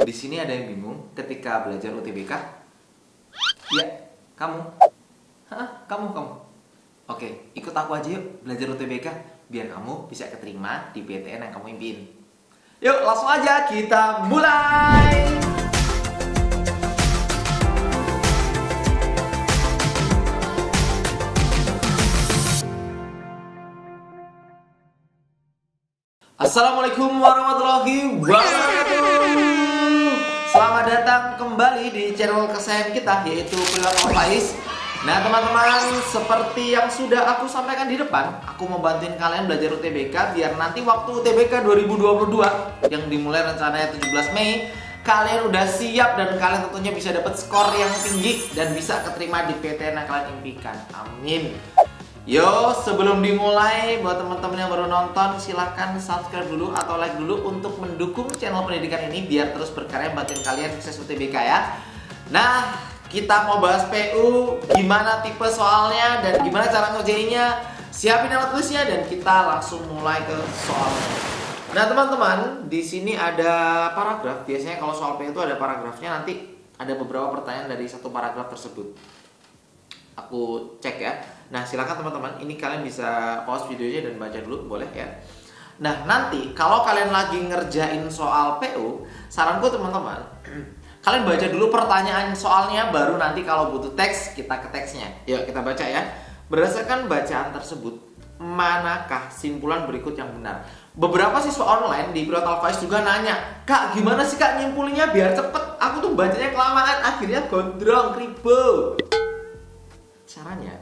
Di sini ada yang bingung ketika belajar UTBK? Ya, kamu. Hah, kamu. Oke, ikut aku aja yuk belajar UTBK biar kamu bisa keterima di PTN yang kamu impiin. Yuk, langsung aja kita mulai. Assalamualaikum warahmatullahi wabarakatuh. Selamat datang kembali di channel kesayangan kita, yaitu Perilaku Faiz. Nah teman-teman, seperti yang sudah aku sampaikan di depan, aku mau bantuin kalian belajar UTBK biar nanti waktu UTBK 2022 yang dimulai rencananya 17 Mei, kalian udah siap dan kalian tentunya bisa dapat skor yang tinggi dan bisa keterima di PTN yang kalian impikan. Amin. Yo, sebelum dimulai, buat teman-teman yang baru nonton, silahkan subscribe dulu atau like dulu untuk mendukung channel pendidikan ini biar terus berkarya bantuin kalian sukses UTBK ya. Nah, kita mau bahas PU, gimana tipe soalnya dan gimana cara ngerjainnya. Siapin alat tulisnya dan kita langsung mulai ke soalnya. Nah, teman-teman, di sini ada paragraf. Biasanya kalau soal PU itu ada paragrafnya, nanti ada beberapa pertanyaan dari satu paragraf tersebut. Aku cek ya. Nah silakan teman-teman, ini kalian bisa pause videonya dan baca dulu, boleh ya. Nah nanti kalau kalian lagi ngerjain soal PU, saranku teman-teman, kalian baca dulu pertanyaan soalnya, baru nanti kalau butuh teks kita ke teksnya. Yuk kita baca ya. Berdasarkan bacaan tersebut, manakah simpulan berikut yang benar? Beberapa siswa online di Perilaku Faiz juga nanya, "Kak, gimana sih Kak nyimpulinnya biar cepet? Aku tuh bacanya kelamaan, akhirnya gondrong, ribet." Caranya,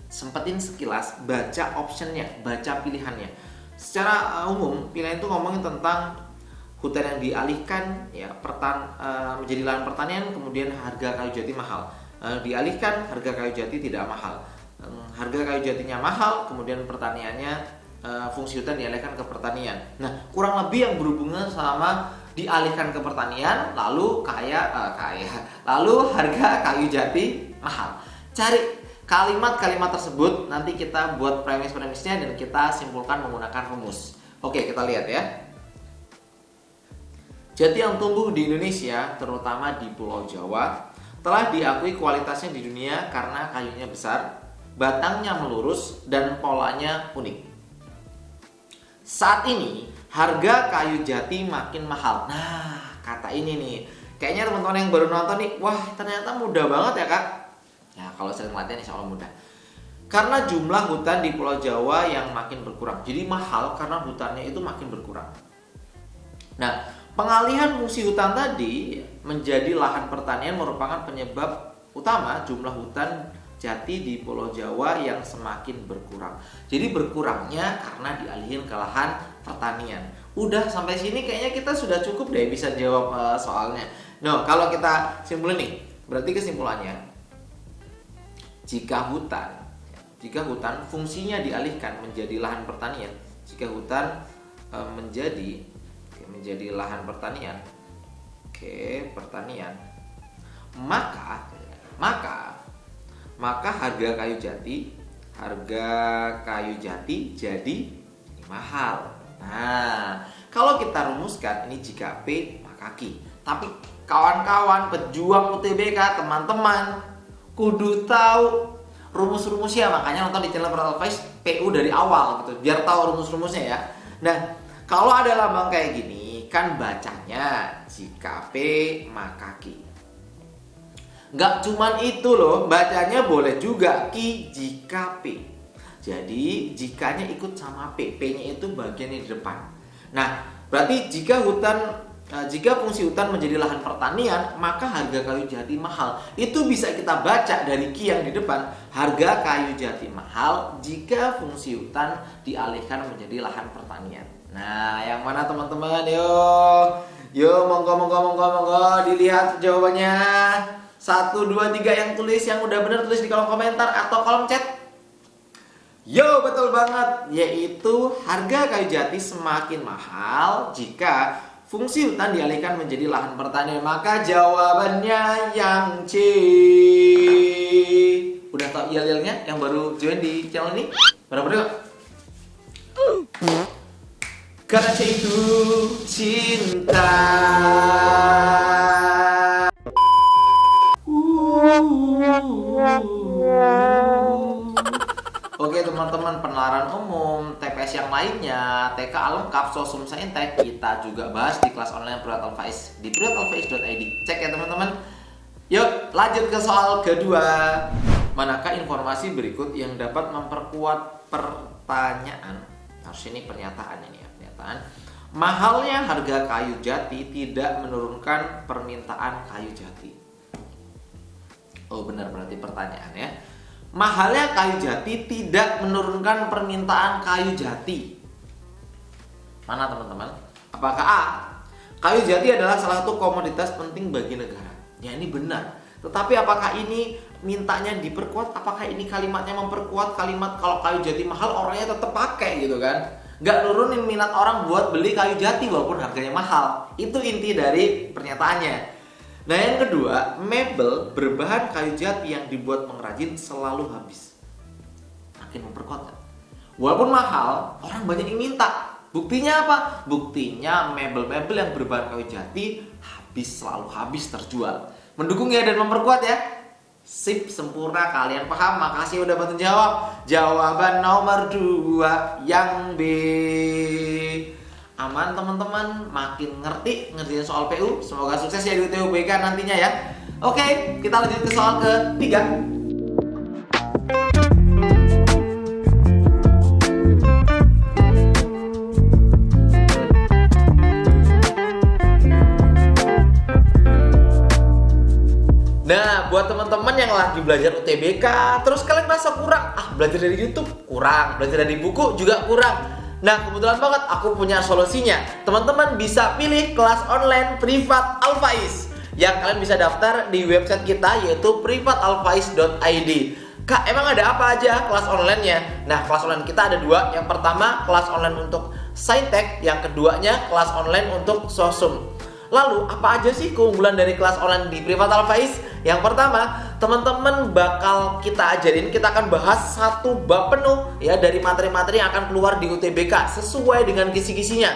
sempetin sekilas baca optionnya, baca pilihannya. Secara umum, pilihan itu ngomongin tentang hutan yang dialihkan, ya, menjadi lahan pertanian, kemudian harga kayu jati mahal. Dialihkan, harga kayu jati tidak mahal. Harga kayu jatinya mahal, kemudian pertaniannya, fungsi hutan dialihkan ke pertanian. Nah, kurang lebih yang berhubungan sama dialihkan ke pertanian, lalu lalu harga kayu jati mahal. Cari kalimat-kalimat tersebut, nanti kita buat premis-premisnya dan kita simpulkan menggunakan rumus. Oke, kita lihat ya. Jati yang tumbuh di Indonesia, terutama di Pulau Jawa, telah diakui kualitasnya di dunia karena kayunya besar, batangnya melurus, dan polanya unik. Saat ini, harga kayu jati makin mahal. Nah, kata ini nih, kayaknya teman-teman yang baru nonton nih, wah ternyata mudah banget ya Kak. Ya, kalau sering latihan insya Allah mudah. Karena jumlah hutan di Pulau Jawa yang makin berkurang. Jadi mahal karena hutannya itu makin berkurang. Nah, pengalihan fungsi hutan tadi menjadi lahan pertanian merupakan penyebab utama jumlah hutan jati di Pulau Jawa yang semakin berkurang. Jadi berkurangnya karena dialihin ke lahan pertanian. Udah sampai sini kayaknya kita sudah cukup deh bisa jawab soalnya. Nah, kalau kita simpulin nih, berarti kesimpulannya, jika hutan fungsinya dialihkan menjadi lahan pertanian, jika hutan menjadi lahan pertanian, maka harga kayu jati jadi mahal. Nah, kalau kita rumuskan ini jika P maka Q. Tapi kawan-kawan pejuang UTBK, teman-teman kudu tahu rumus-rumusnya, makanya nonton di channel Perilaku Faiz PU dari awal gitu, biar tahu rumus-rumusnya ya. Nah, kalau ada lambang kayak gini, kan bacanya jika P maka Q. Nggak cuman itu loh, bacanya boleh juga Q jika P. Jadi jikanya ikut sama P, P-nya itu bagian di depan. Nah, berarti jika fungsi hutan menjadi lahan pertanian, maka harga kayu jati mahal. Itu bisa kita baca dari Q yang di depan. Harga kayu jati mahal jika fungsi hutan dialihkan menjadi lahan pertanian. Nah, yang mana teman-teman? Yo, monggo dilihat jawabannya. 1, 2, 3 yang tulis, yang udah bener tulis di kolom komentar atau kolom chat. Yo, betul banget. Yaitu harga kayu jati semakin mahal jika fungsi hutan dialihkan menjadi lahan pertanian. Maka jawabannya yang C. Udah tau yel-yelnya yang baru join di channel ini? Pada Karena C itu cinta. Oke teman-teman, penalaran umum, TPS yang lainnya, TK lengkap, Sosum Saintek kita juga bahas di kelas online Private Alfaiz di privatalfaiz.id. Cek ya teman-teman. Yuk lanjut ke soal kedua. Manakah informasi berikut yang dapat memperkuat pertanyaan? Harus ini pernyataan ini ya, pernyataan. Mahalnya harga kayu jati tidak menurunkan permintaan kayu jati. Oh benar, berarti pertanyaannya. Mahalnya kayu jati tidak menurunkan permintaan kayu jati. Mana teman-teman? Apakah A, kayu jati adalah salah satu komoditas penting bagi negara? Ya ini benar. Tetapi apakah ini mintanya diperkuat? Apakah ini kalimatnya memperkuat kalimat kalau kayu jati mahal orangnya tetap pakai gitu kan? Nggak nurunin minat orang buat beli kayu jati walaupun harganya mahal. Itu inti dari pernyataannya. Nah yang kedua, mebel berbahan kayu jati yang dibuat pengrajin selalu habis. Makin memperkuat kan? Walaupun mahal, orang banyak yang minta. Buktinya apa? Buktinya mebel-mebel yang berbahan kayu jati selalu habis terjual. Mendukung ya dan memperkuat ya. Sip, sempurna, kalian paham. Makasih udah bantu jawab. Jawaban nomor 2 yang B. Aman teman-teman, makin ngerti ngerjain soal PU. Semoga sukses ya di UTBK nantinya ya. Oke, kita lanjut ke soal ketiga. Nah, buat teman-teman yang lagi belajar UTBK, terus kalian merasa kurang, belajar dari YouTube kurang, belajar dari buku juga kurang. Nah, kebetulan banget aku punya solusinya. Teman-teman bisa pilih kelas online Privat Alfaiz yang kalian bisa daftar di website kita yaitu privatalfaiz.id. Kak, emang ada apa aja kelas online-nya? Nah, kelas online kita ada 2. Yang pertama, kelas online untuk Saintek, yang keduanya kelas online untuk Sosum. Lalu, apa aja sih keunggulan dari kelas online di Privat Alfaiz? Yang pertama, teman-teman bakal kita ajarin, kita akan bahas 1 bab penuh ya dari materi-materi yang akan keluar di UTBK sesuai dengan kisi-kisinya.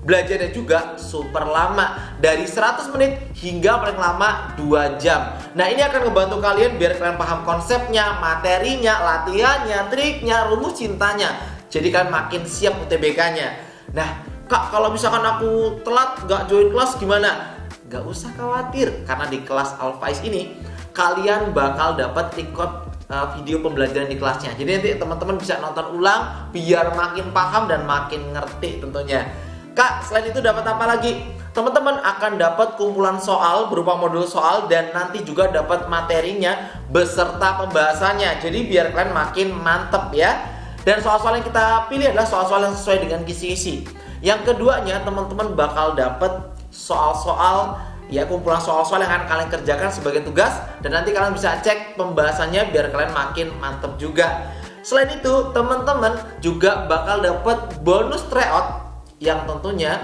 Belajarnya juga super lama, dari 100 menit hingga paling lama 2 jam. Nah, ini akan ngebantu kalian biar kalian paham konsepnya, materinya, latihannya, triknya, rumus cintanya. Jadi kalian makin siap UTBK-nya. Nah, Kak, kalau misalkan aku telat gak join kelas gimana? Gak usah khawatir, karena di kelas Alfaiz ini kalian bakal dapat record video pembelajaran di kelasnya. Jadi nanti teman-teman bisa nonton ulang biar makin paham dan makin ngerti tentunya. Kak, selain itu dapat apa lagi? Teman-teman akan dapat kumpulan soal berupa modul soal dan nanti juga dapat materinya beserta pembahasannya. Jadi biar kalian makin mantep ya. Dan soal-soal yang kita pilih adalah soal-soal yang sesuai dengan kisi-kisi. Yang keduanya, teman-teman bakal dapat soal-soal ya, kumpulan soal-soal yang akan kalian kerjakan sebagai tugas dan nanti kalian bisa cek pembahasannya biar kalian makin mantep juga. Selain itu, teman-teman juga bakal dapat bonus tryout yang tentunya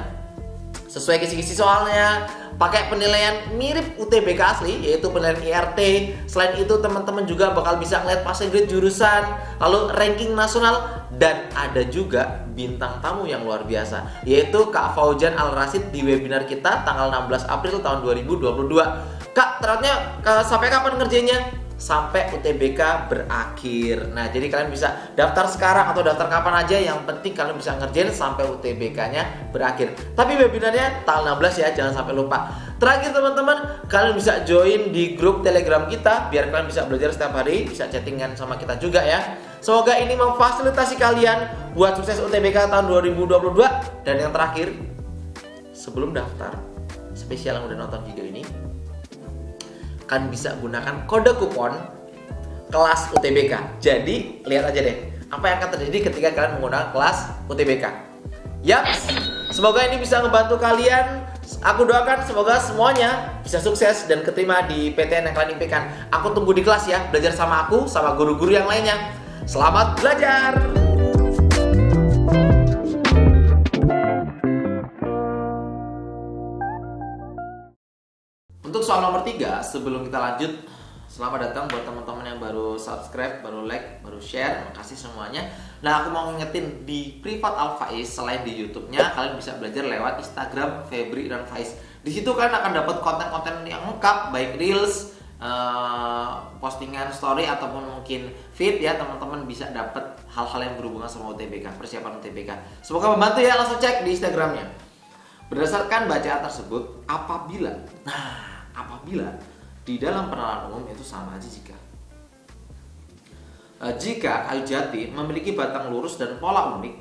sesuai kisi-kisi soalnya, pakai penilaian mirip UTBK asli yaitu penilaian IRT. Selain itu teman-teman juga bakal bisa ngeliat passing grade jurusan, lalu ranking nasional, dan ada juga bintang tamu yang luar biasa yaitu Kak Fauzan Al-Rasid di webinar kita tanggal 16 April tahun 2022. Kak, tryoutnya sampai kapan ngerjainnya? Sampai UTBK berakhir. Nah, jadi kalian bisa daftar sekarang atau daftar kapan aja, yang penting kalian bisa ngerjain sampai UTBK-nya berakhir. Tapi webinarnya tanggal 16 ya, jangan sampai lupa. Terakhir teman-teman, kalian bisa join di grup Telegram kita biar kalian bisa belajar setiap hari, bisa chattingan sama kita juga ya. Semoga ini memfasilitasi kalian buat sukses UTBK tahun 2022. Dan yang terakhir, sebelum daftar, spesial yang udah nonton video ini, kan bisa gunakan kode kupon kelas UTBK. Jadi lihat aja deh apa yang akan terjadi ketika kalian menggunakan kelas UTBK. Yaps, semoga ini bisa ngebantu kalian. Aku doakan semoga semuanya bisa sukses dan keterima di PTN yang kalian impikan. Aku tunggu di kelas ya, belajar sama aku, sama guru-guru yang lainnya. Selamat belajar. Untuk soal nomor 3, sebelum kita lanjut Selamat datang buat teman-teman yang baru subscribe, baru like, baru share. Makasih semuanya. Nah, aku mau ngingetin di Privat Alfaiz, selain di YouTube-nya, kalian bisa belajar lewat Instagram Febri dan Faiz. Di situ kalian akan dapat konten-konten yang lengkap, baik reels, postingan story ataupun mungkin feed ya. Teman-teman bisa dapat hal-hal yang berhubungan sama UTBK, persiapan UTBK. Semoga membantu ya, langsung cek di Instagramnya. Berdasarkan bacaan tersebut, apabila di dalam penerapan umum itu sama aja jika kayu jati memiliki batang lurus dan pola unik,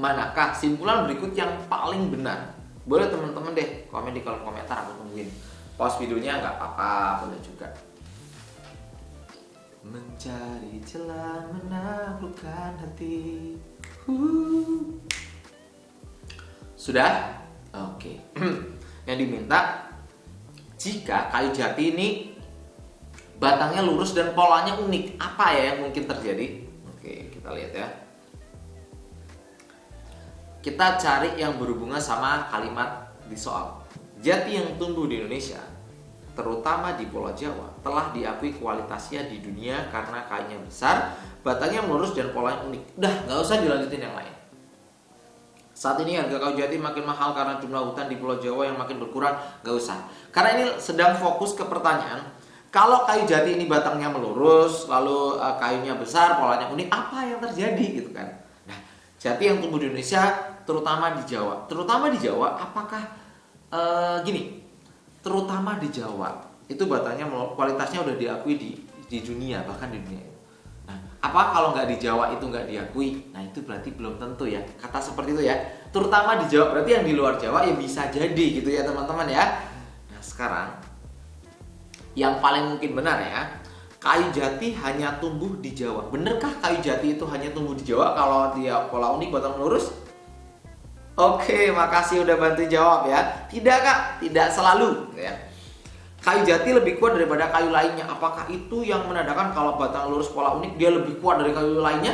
manakah simpulan berikut yang paling benar? Boleh teman-teman deh komen di kolom komentar, aku tungguin. Pause videonya nggak apa-apa, boleh juga. Mencari celah menaklukkan hati. Sudah? Oke. Yang diminta, jika kayu jati ini batangnya lurus dan polanya unik, apa ya yang mungkin terjadi? Oke, kita lihat ya. Kita cari yang berhubungan sama kalimat di soal. Jati yang tumbuh di Indonesia, terutama di Pulau Jawa, telah diakui kualitasnya di dunia karena kayunya besar, batangnya lurus dan polanya unik. Udah, nggak usah dilanjutin yang lain. Saat ini harga kayu jati makin mahal karena jumlah hutan di Pulau Jawa yang makin berkurang. Gak usah. Karena ini sedang fokus ke pertanyaan, kalau kayu jati ini batangnya melurus, lalu kayunya besar, polanya unik, apa yang terjadi gitu kan? Nah, jati yang tumbuh di Indonesia, terutama di Jawa. Terutama di Jawa, apakah terutama di Jawa itu batangnya kualitasnya udah diakui di dunia, bahkan di dunia. Apa kalau nggak di Jawa itu nggak diakui? Nah, itu berarti belum tentu ya. Kata seperti itu ya. Terutama di Jawa, berarti yang di luar Jawa ya bisa jadi gitu ya teman-teman ya. Nah, sekarang yang paling mungkin benar ya, kayu jati hanya tumbuh di Jawa. Benerkah kayu jati itu hanya tumbuh di Jawa kalau dia pola unik, batang lurus? Oke, makasih udah bantu jawab ya. Tidak Kak, tidak selalu ya. Kayu jati lebih kuat daripada kayu lainnya. Apakah itu yang menandakan kalau batang lurus pola unik dia lebih kuat dari kayu lainnya?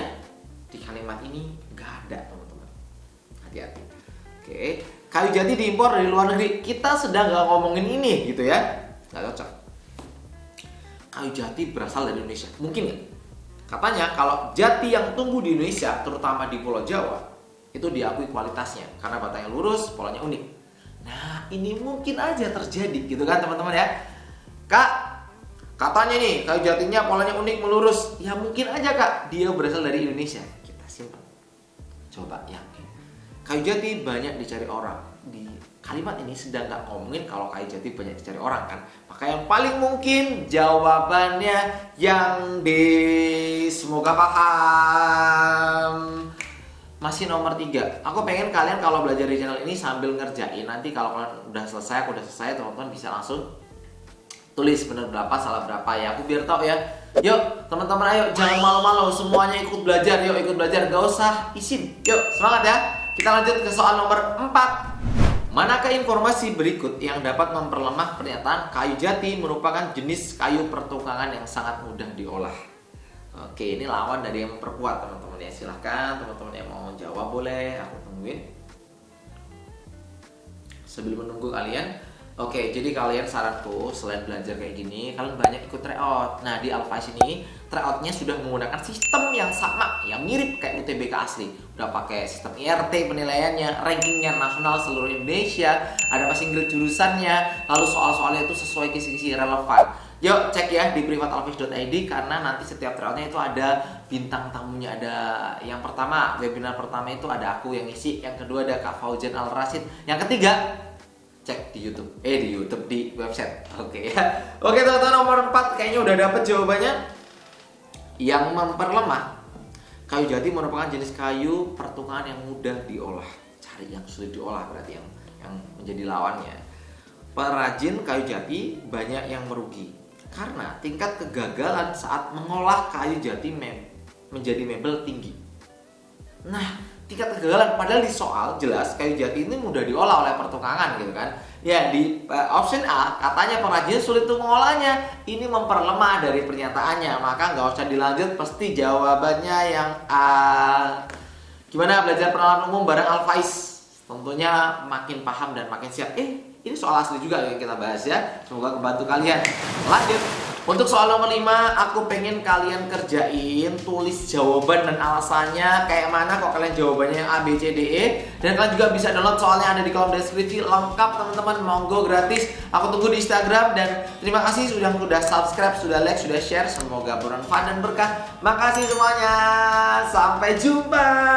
Di kalimat ini nggak ada teman-teman. Hati-hati. Oke, kayu jati diimpor dari luar negeri. Kita sedang nggak ngomongin ini gitu ya. Nggak cocok. Kayu jati berasal dari Indonesia. Mungkin nggak? Katanya kalau jati yang tumbuh di Indonesia, terutama di Pulau Jawa, itu diakui kualitasnya karena batangnya lurus, polanya unik. Nah, ini mungkin aja terjadi gitu kan teman-teman ya. Kak, katanya nih kayu jatinya polanya unik, melurus. Ya mungkin aja Kak, dia berasal dari Indonesia. Kita simpan. Coba yakin. Kayu jati banyak dicari orang. Di kalimat ini sedang gak ngomongin kalau kayu jati banyak dicari orang kan. Maka yang paling mungkin jawabannya yang di semoga paham. Masih nomor 3. Aku pengen kalian kalau belajar di channel ini sambil ngerjain. Nanti kalau kalian udah selesai, aku udah selesai, teman-teman bisa langsung tulis bener berapa, salah berapa ya. Aku biar tahu ya. Yuk teman-teman, ayo jangan malu-malu, semuanya ikut belajar. Yuk ikut belajar, gak usah izin. Yuk semangat ya. Kita lanjut ke soal nomor 4. Manakah informasi berikut yang dapat memperlemah pernyataan kayu jati merupakan jenis kayu pertukangan yang sangat mudah diolah? Oke, ini lawan dari yang memperkuat teman-teman ya. Silahkan teman-teman yang mau jawab boleh, aku tungguin. Sebelum menunggu kalian, oke, jadi kalian saranku selain belajar kayak gini, kalian banyak ikut tryout. Nah, di Alfaiz ini tryoutnya sudah menggunakan sistem yang sama, yang mirip kayak UTBK asli. Udah pakai sistem IRT penilaiannya, rankingnya nasional seluruh Indonesia, ada passing grade jurusannya, lalu soal-soalnya itu sesuai kisi-kisi relevan. Yuk cek ya di privatalfaiz.id karena nanti setiap tryoutnya itu ada bintang tamunya. Ada yang pertama, webinar pertama itu ada aku yang isi, yang kedua ada Kak Fauzan Al Rasid, yang ketiga cek di YouTube, di website. Oke ya. Oke teman-teman, nomor 4 kayaknya udah dapet jawabannya. Yang memperlemah, kayu jati merupakan jenis kayu pertukangan yang mudah diolah. Cari yang sulit diolah berarti yang menjadi lawannya. Perajin kayu jati banyak yang merugi karena tingkat kegagalan saat mengolah kayu jati menjadi mebel tinggi. Nah, tingkat kegagalan padahal di soal jelas kayu jati ini mudah diolah oleh pertukangan gitu kan. Ya, di option A katanya pengrajin sulit untuk mengolahnya. Ini memperlemah dari pernyataannya, maka nggak usah dilanjut, pasti jawabannya yang A. Gimana belajar pengenalan umum bareng Alfaiz? tentunya makin paham dan makin siap. Ini soal asli juga yang kita bahas ya. Semoga membantu kalian. Lanjut. Untuk soal nomor 5, aku pengen kalian kerjain, tulis jawaban dan alasannya kayak mana kok kalian jawabannya yang A, B, C, D, E. Dan kalian juga bisa download soalnya ada di kolom deskripsi, lengkap teman-teman, monggo gratis. Aku tunggu di Instagram dan terima kasih sudah subscribe, sudah like, sudah share. Semoga bermanfaat dan berkah. Makasih semuanya. Sampai jumpa.